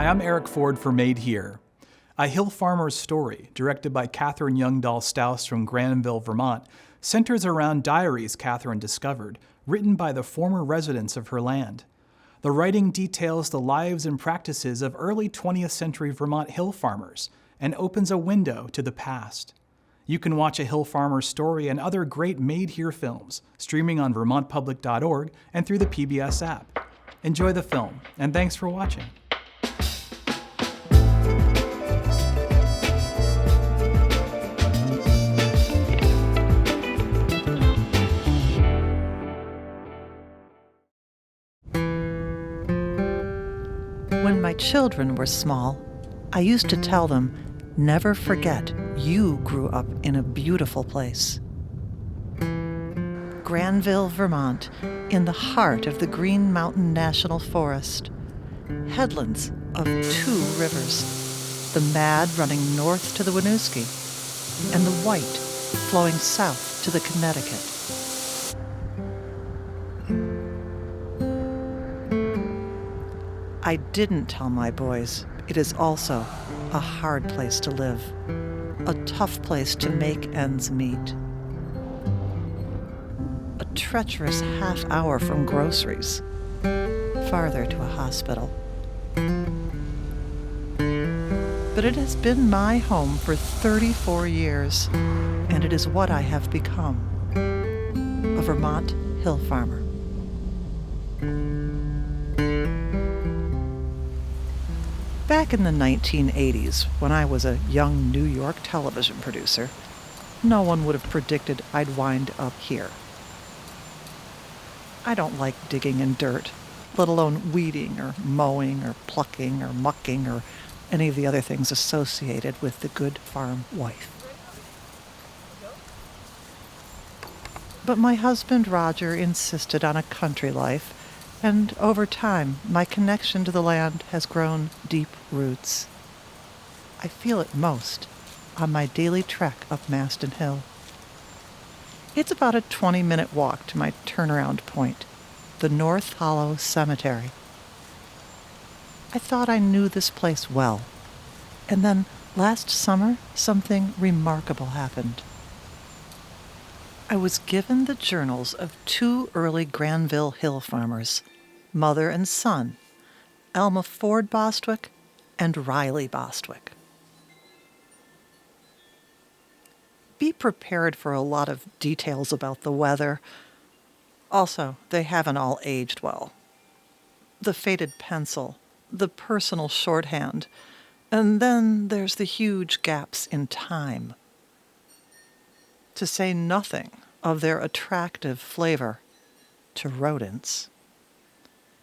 Hi, I'm Eric Ford for Made Here. A Hill Farmer's Story, directed by Catherine Youngdahl-Stauss from Granville, Vermont, centers around diaries Catherine discovered, written by the former residents of her land. The writing details the lives and practices of early 20th century Vermont hill farmers and opens a window to the past. You can watch A Hill Farmer's Story and other great Made Here films, streaming on vermontpublic.org and through the PBS app. Enjoy the film, and thanks for watching. When my children were small, I used to tell them, never forget you grew up in a beautiful place. Granville, Vermont, in the heart of the Green Mountain National Forest. Headlands of two rivers, the Mad running north to the Winooski, and the White flowing south to the Connecticut. I didn't tell my boys it is also a hard place to live, a tough place to make ends meet, a treacherous half hour from groceries, farther to a hospital. But it has been my home for 34 years, and it is what I have become, a Vermont hill farmer. Back in the 1980s, when I was a young New York television producer, no one would have predicted I'd wind up here. I don't like digging in dirt, let alone weeding or mowing or plucking or mucking or any of the other things associated with the good farm wife. But my husband Roger insisted on a country life, and over time, my connection to the land has grown deep roots. I feel it most on my daily trek up Maston Hill. It's about a 20-minute walk to my turnaround point, the North Hollow Cemetery. I thought I knew this place well, and then last summer, something remarkable happened. I was given the journals of two early Granville hill farmers, mother and son, Elma Ford Bostwick and Riley Bostwick. Be prepared for a lot of details about the weather. Also, they haven't all aged well. The faded pencil, the personal shorthand, and then there's the huge gaps in time. To say nothing of their attractive flavor to rodents.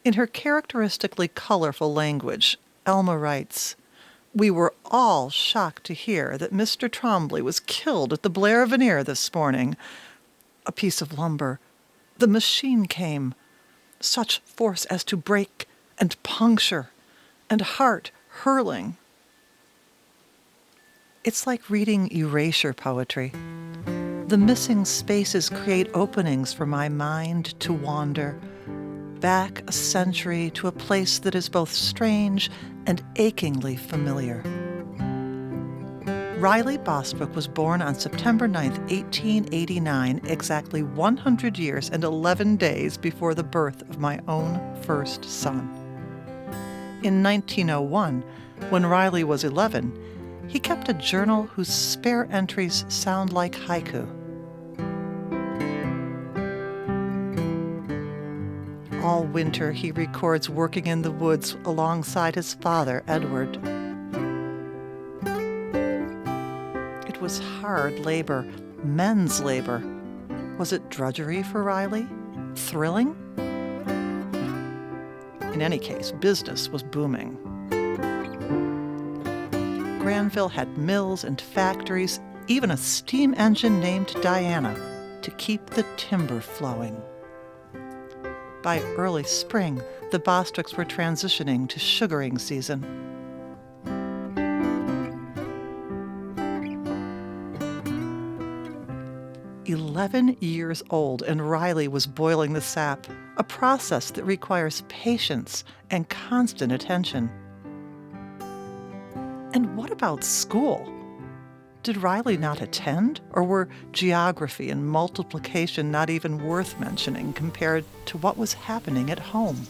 In her characteristically colorful language, Elma writes, "We were all shocked to hear that Mr. Trombley was killed at the Blair Veneer this morning. A piece of lumber. The machine came. Such force as to break and puncture, and heart hurling." It's like reading erasure poetry. The missing spaces create openings for my mind to wander, back a century to a place that is both strange and achingly familiar. Riley Bostwick was born on September 9, 1889, exactly 100 years and 11 days before the birth of my own first son. In 1901, when Riley was 11, he kept a journal whose spare entries sound like haiku. All winter, he records working in the woods alongside his father, Edward. It was hard labor, men's labor. Was it drudgery for Riley? Thrilling? In any case, business was booming. Granville had mills and factories, even a steam engine named Diana, to keep the timber flowing. By early spring, the Bostwicks were transitioning to sugaring season. "11 years old, and Riley was boiling the sap, a process that requires patience and constant attention. And what about school? Did Riley not attend, or were geography and multiplication not even worth mentioning compared to what was happening at home?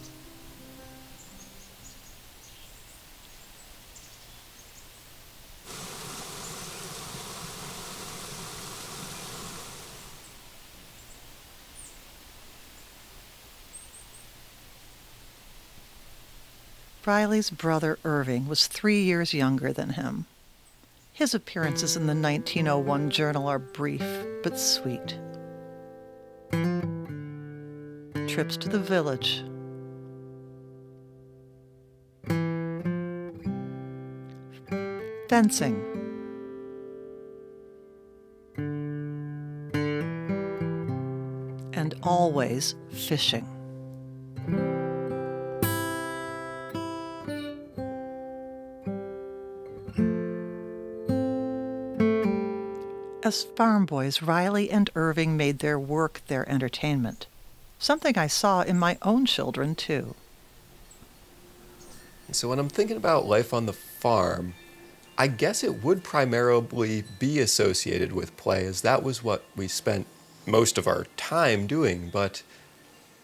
Riley's brother Irving was 3 years younger than him. His appearances in the 1901 journal are brief but sweet. Trips to the village, fencing, and always fishing. As farm boys, Riley and Irving made their work their entertainment, something I saw in my own children, too. So when I'm thinking about life on the farm, I guess it would primarily be associated with play, as that was what we spent most of our time doing. But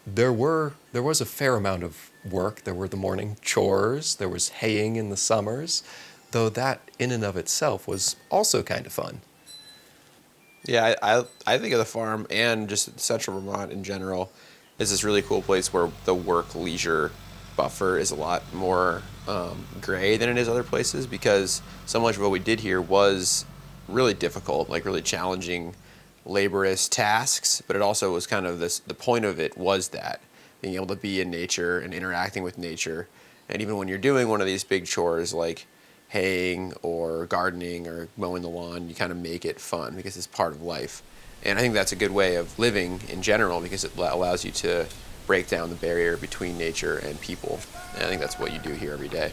there was a fair amount of work. There were the morning chores, there was haying in the summers, though that in and of itself was also kind of fun. Yeah, I think of the farm and just central Vermont in general is this really cool place where the work-leisure buffer is a lot more gray than it is other places, because so much of what we did here was really difficult, like really challenging, laborious tasks, but it also was kind of the point of it was that, being able to be in nature and interacting with nature. And even when you're doing one of these big chores like haying or gardening or mowing the lawn, you kind of make it fun because it's part of life. And I think that's a good way of living in general, because it allows you to break down the barrier between nature and people. And I think that's what you do here every day.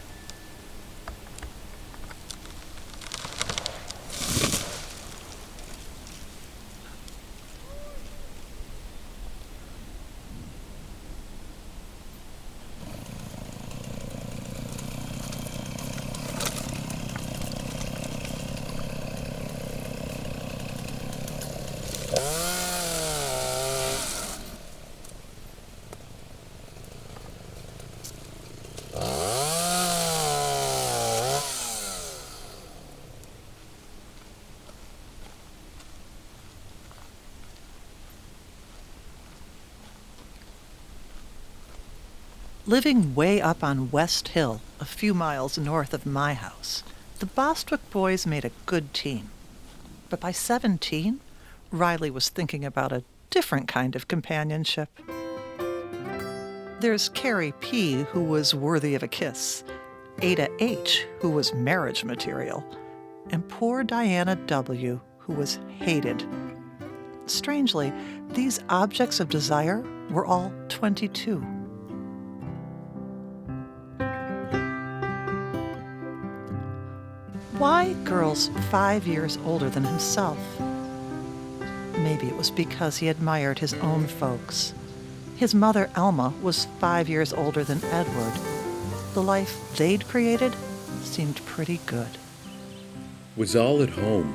Living way up on West Hill, a few miles north of my house, the Bostwick boys made a good team. But by 17, Riley was thinking about a different kind of companionship. There's Carrie P., who was worthy of a kiss, Ada H., who was marriage material, and poor Diana W., who was hated. Strangely, these objects of desire were all 22. Why girls 5 years older than himself? Maybe it was because he admired his own folks. His mother, Elma, was 5 years older than Edward. The life they'd created seemed pretty good. Was all at home.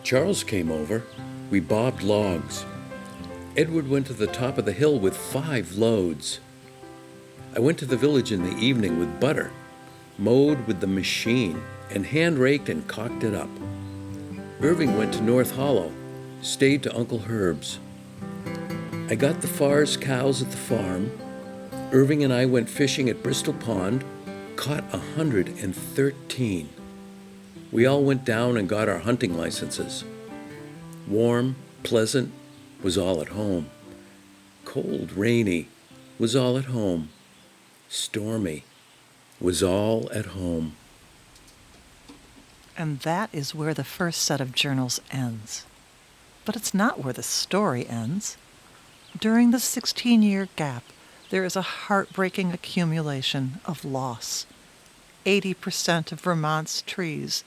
Charles came over. We bobbed logs. Edward went to the top of the hill with 5 loads. I went to the village in the evening with butter, mowed with the machine, and hand-raked and cocked it up. Irving went to North Hollow, stayed to Uncle Herb's. I got the Farr's cows at the farm. Irving and I went fishing at Bristol Pond, caught 113. We all went down and got our hunting licenses. Warm, pleasant, was all at home. Cold, rainy, was all at home. Stormy, was all at home. And that is where the first set of journals ends. But it's not where the story ends. During the 16-year gap, there is a heartbreaking accumulation of loss. 80% of Vermont's trees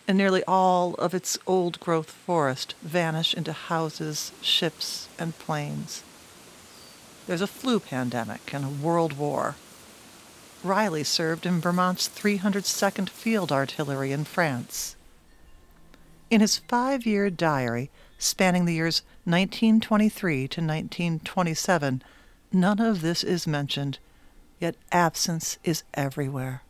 and nearly all of its old-growth forest vanish into houses, ships, and planes. There's a flu pandemic and a world war. Riley served in Vermont's 302nd Field Artillery in France. In his 5-year diary, spanning the years 1923 to 1927, none of this is mentioned, yet absence is everywhere.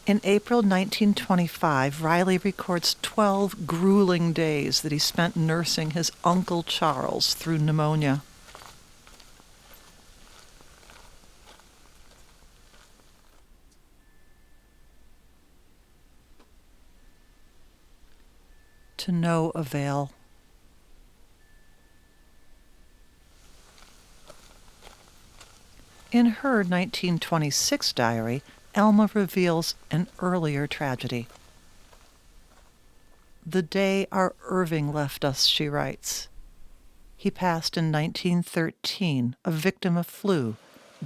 In April 1925, Riley records 12 grueling days that he spent nursing his Uncle Charles through pneumonia. To no avail. In her 1926 diary, Elma reveals an earlier tragedy. The day our Irving left us, she writes. He passed in 1913, a victim of flu,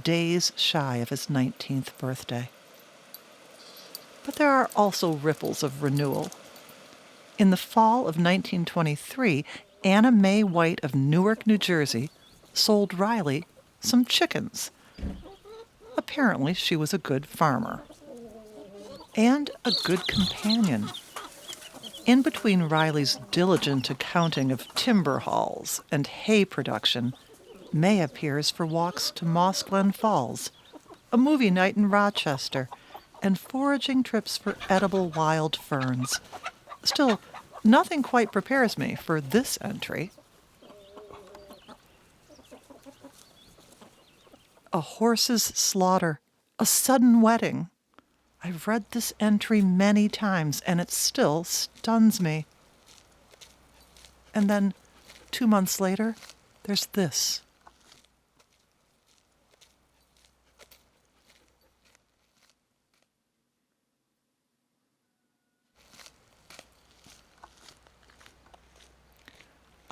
days shy of his 19th birthday. But there are also ripples of renewal. In the fall of 1923, Anna Mae White of Newark, New Jersey, sold Riley some chickens. Apparently, she was a good farmer. And a good companion. In between Riley's diligent accounting of timber hauls and hay production, May appears for walks to Moss Glen Falls, a movie night in Rochester, and foraging trips for edible wild ferns. Still, nothing quite prepares me for this entry. A horse's slaughter, a sudden wedding. I've read this entry many times, and it still stuns me. And then, 2 months later, there's this.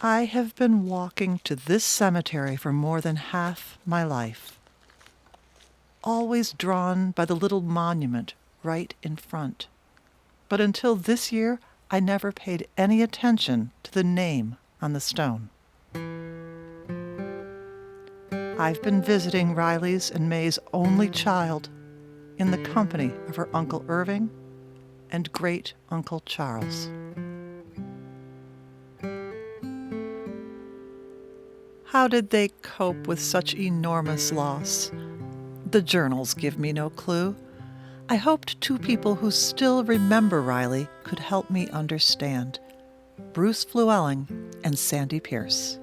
I have been walking to this cemetery for more than half my life, always drawn by the little monument right in front. But until this year, I never paid any attention to the name on the stone. I've been visiting Riley's and May's only child in the company of her Uncle Irving and great-uncle Charles. How did they cope with such enormous loss? The journals give me no clue. I hoped 2 people who still remember Riley could help me understand. Bruce Flewelling and Sandy Pierce.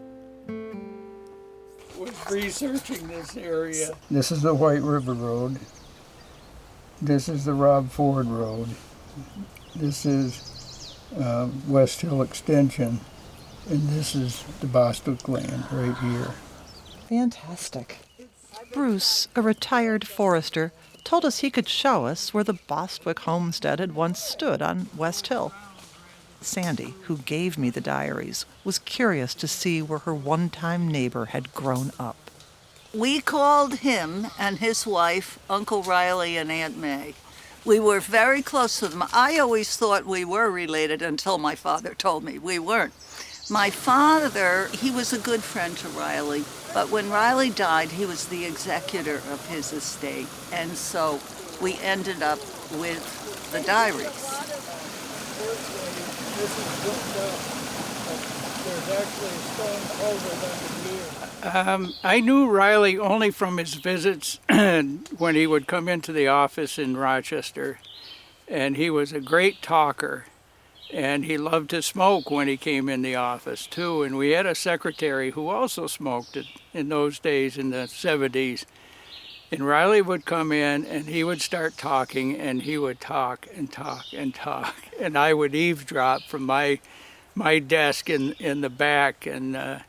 Was researching this area. This is the White River Road. This is the Rob Ford Road. This is West Hill Extension. And this is the Bostwick land right here. Fantastic. Bruce, a retired forester, told us he could show us where the Bostwick homestead had once stood on West Hill. Sandy, who gave me the diaries, was curious to see where her one-time neighbor had grown up. We called him and his wife Uncle Riley and Aunt May. We were very close to them. I always thought we were related until my father told me we weren't. My father, he was a good friend to Riley, but when Riley died, he was the executor of his estate, and so we ended up with the diaries. This is there's actually a stone culvert under here. I knew Riley only from his visits when he would come into the office in Rochester, and he was a great talker. And he loved to smoke when he came in the office, too. And we had a secretary who also smoked in those days, in the 70s. And Riley would come in, and he would start talking, and he would talk and talk and talk. And I would eavesdrop from my desk in the back. And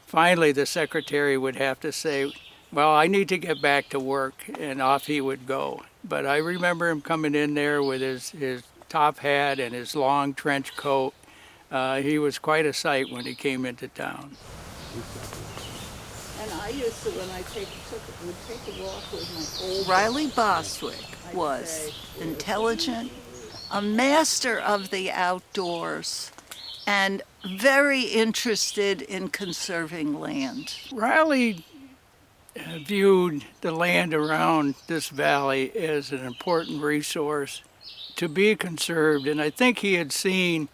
finally, the secretary would have to say, well, I need to get back to work, and off he would go. But I remember him coming in there with his top hat and his long trench coat. He was quite a sight when he came into town. And I used to, when I would take a walk with my old Riley Bostwick was intelligent, a master of the outdoors, and very interested in conserving land. Riley viewed the land around this valley as an important resource to be conserved, and I think he had seen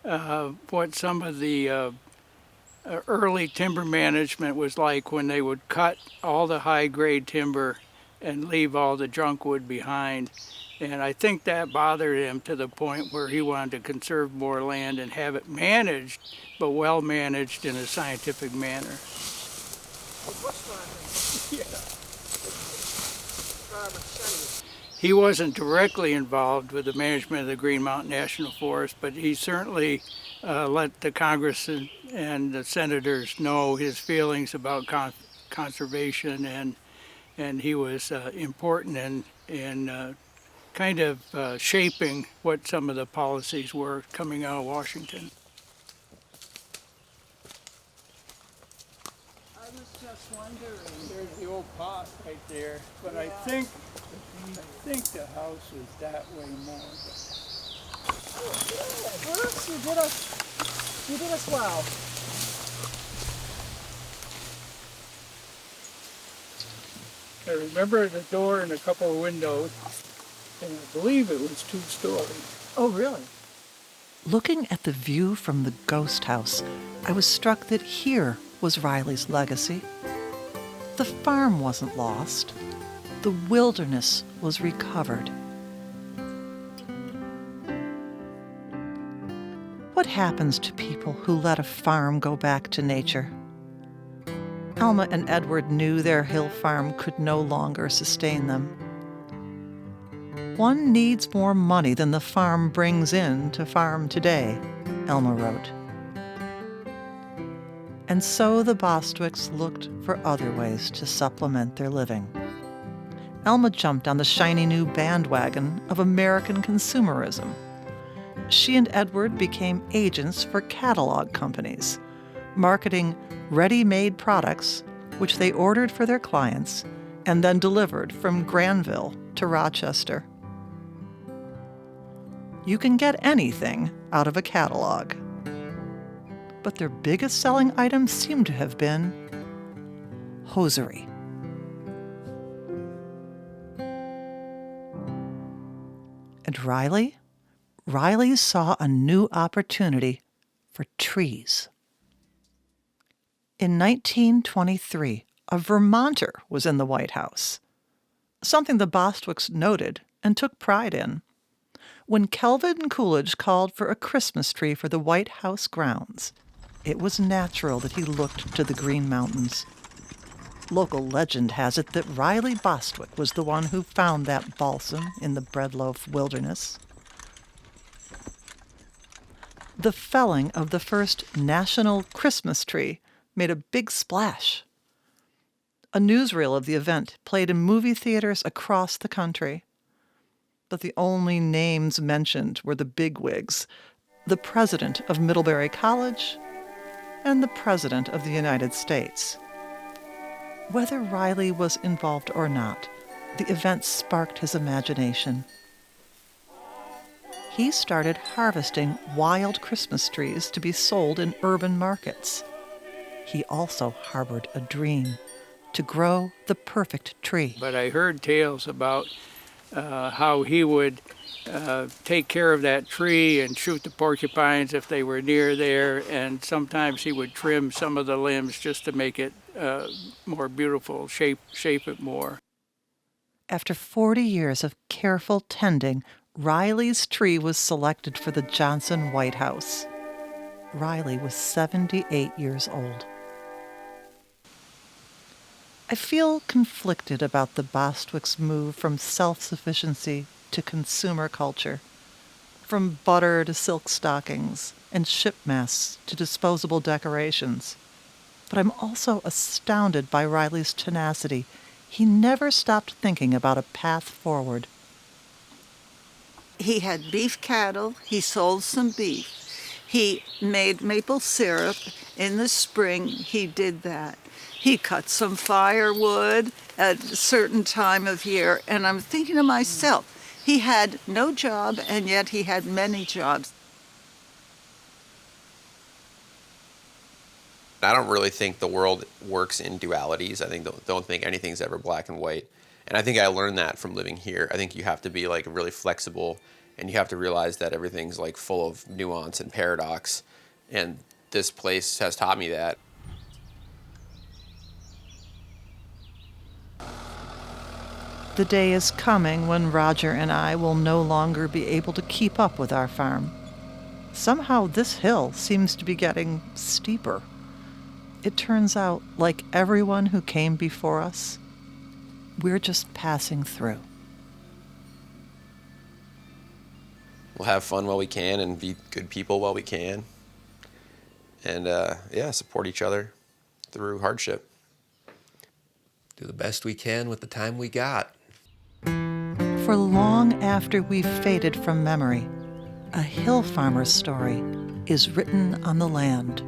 what some of the early timber management was like when they would cut all the high-grade timber and leave all the junk wood behind. And I think that bothered him to the point where he wanted to conserve more land and have it managed, but well managed in a scientific manner. He wasn't directly involved with the management of the Green Mountain National Forest, but he certainly let the Congress and the senators know his feelings about conservation, and he was important in kind of shaping what some of the policies were coming out of Washington. I was just wondering, there's the old pot right there, but I think the house is that way more. Bruce, you did us well. I remember the door and a couple of windows, and I believe it was 2-story. Oh, really? Looking at the view from the ghost house, I was struck that here was Riley's legacy. The farm wasn't lost. The wilderness was recovered. What happens to people who let a farm go back to nature? Alma and Edward knew their hill farm could no longer sustain them. One needs more money than the farm brings in to farm today, Alma wrote. And so the Bostwicks looked for other ways to supplement their living. Alma jumped on the shiny new bandwagon of American consumerism. She and Edward became agents for catalog companies, marketing ready-made products which they ordered for their clients and then delivered from Granville to Rochester. You can get anything out of a catalog. But their biggest selling items seem to have been hosiery. And Riley saw a new opportunity for trees. In 1923, a Vermonter was in the White House, something the Bostwicks noted and took pride in. When Kelvin Coolidge called for a Christmas tree for the White House grounds, it was natural that he looked to the Green Mountains. Local legend has it that Riley Bostwick was the one who found that balsam in the breadloaf wilderness. The felling of the first national Christmas tree made a big splash. A newsreel of the event played in movie theaters across the country. But the only names mentioned were the bigwigs, the president of Middlebury College and the president of the United States. Whether Riley was involved or not, the event sparked his imagination. He started harvesting wild Christmas trees to be sold in urban markets. He also harbored a dream to grow the perfect tree. But I heard tales about how he would take care of that tree and shoot the porcupines if they were near there, and sometimes he would trim some of the limbs just to make it more beautiful, shape it more. After 40 years of careful tending, Riley's tree was selected for the Johnson White House. Riley was 78 years old. I feel conflicted about the Bostwicks' move from self-sufficiency to consumer culture, from butter to silk stockings and ship masks to disposable decorations. But I'm also astounded by Riley's tenacity. He never stopped thinking about a path forward. He had beef cattle. He sold some beef. He made maple syrup. In the spring, he did that. He cut some firewood at a certain time of year, and I'm thinking to myself, he had no job, and yet he had many jobs. I don't really think the world works in dualities. I don't think anything's ever black and white. And I think I learned that from living here. I think you have to be like really flexible, and you have to realize that everything's like full of nuance and paradox. And this place has taught me that. The day is coming when Roger and I will no longer be able to keep up with our farm. Somehow this hill seems to be getting steeper. It turns out, like everyone who came before us, we're just passing through. We'll have fun while we can and be good people while we can. And support each other through hardship. Do the best we can with the time we got. For long after we've faded from memory, a hill farmer's story is written on the land.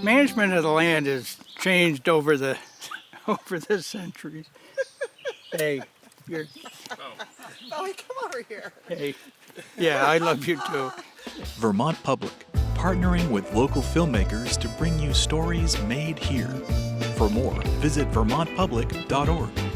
Management of the land has changed over the centuries. Hey, you're. Bowie, come over here. Hey, yeah, I love you too. Vermont Public, partnering with local filmmakers to bring you stories made here. For more, visit vermontpublic.org.